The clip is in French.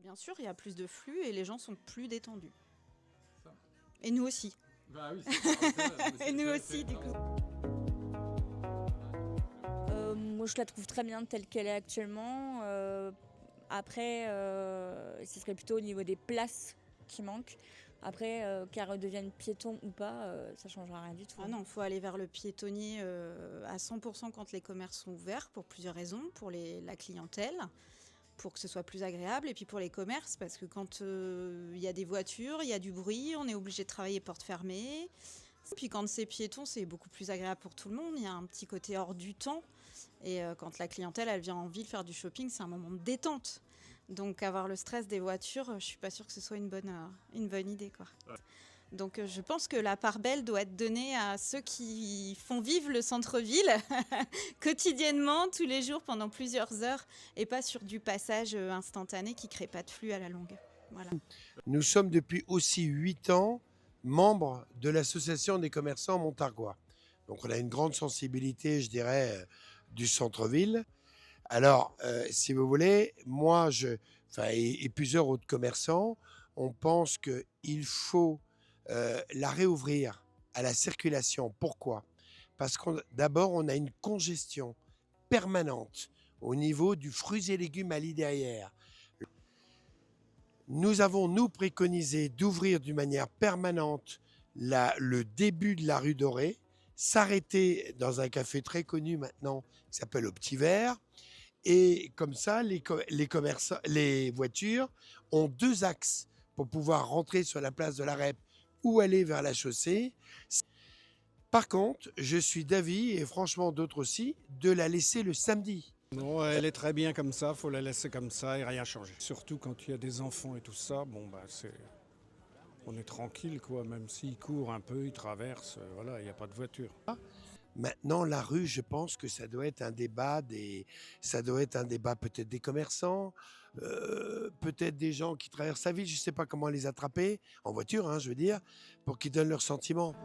Bien sûr, il y a plus de flux et les gens sont plus détendus. Ça. Et nous aussi. Bah oui, c'est Et nous aussi, du coup. Moi, je la trouve très bien telle qu'elle est actuellement. Après, ce serait plutôt au niveau des places qui manquent. Après, qu'elle redevienne piéton ou pas, ça ne changera rien du tout. Ah non, il faut aller vers le piétonnier à 100% quand les commerces sont ouverts, pour plusieurs raisons. Pour la clientèle, pour que ce soit plus agréable, et puis pour les commerces, parce que quand il y a des voitures, il y a du bruit, on est obligé de travailler porte fermée. Puis quand c'est piéton, c'est beaucoup plus agréable pour tout le monde. Il y a un petit côté hors du temps. Et quand la clientèle, elle vient en ville faire du shopping, c'est un moment de détente. Donc avoir le stress des voitures, je suis pas sûre que ce soit une bonne idée, quoi. Ouais. Donc je pense que la part belle doit être donnée à ceux qui font vivre le centre-ville quotidiennement, tous les jours, pendant plusieurs heures, et pas sur du passage instantané qui crée pas de flux à la longue. Voilà. Nous sommes depuis aussi 8 ans membres de l'association des commerçants montargois. Donc on a une grande sensibilité, je dirais, du centre-ville. Alors, si vous voulez, moi, et plusieurs autres commerçants, on pense qu'il faut la réouvrir à la circulation. Pourquoi? Parce que d'abord, on a une congestion permanente au niveau du fruits et légumes à derrière. Nous avons, nous, préconisé d'ouvrir d'une manière permanente le début de la rue Dorée, s'arrêter dans un café très connu maintenant qui s'appelle Au Petit Vert. Et comme ça, les voitures ont 2 axes pour pouvoir rentrer sur la place de la REP ou aller vers la chaussée. Par contre, je suis d'avis, et franchement d'autres aussi, de la laisser le samedi. Non, elle est très bien comme ça, faut la laisser comme ça et rien changer. Surtout quand il y a des enfants et tout ça, on est tranquille quoi, même s'ils courent un peu, ils traversent, voilà, il n'y a pas de voiture. Maintenant, la rue, je pense que ça doit être un débat peut-être des commerçants, peut-être des gens qui traversent la ville, je ne sais pas comment les attraper, en voiture, hein, je veux dire, pour qu'ils donnent leurs sentiments.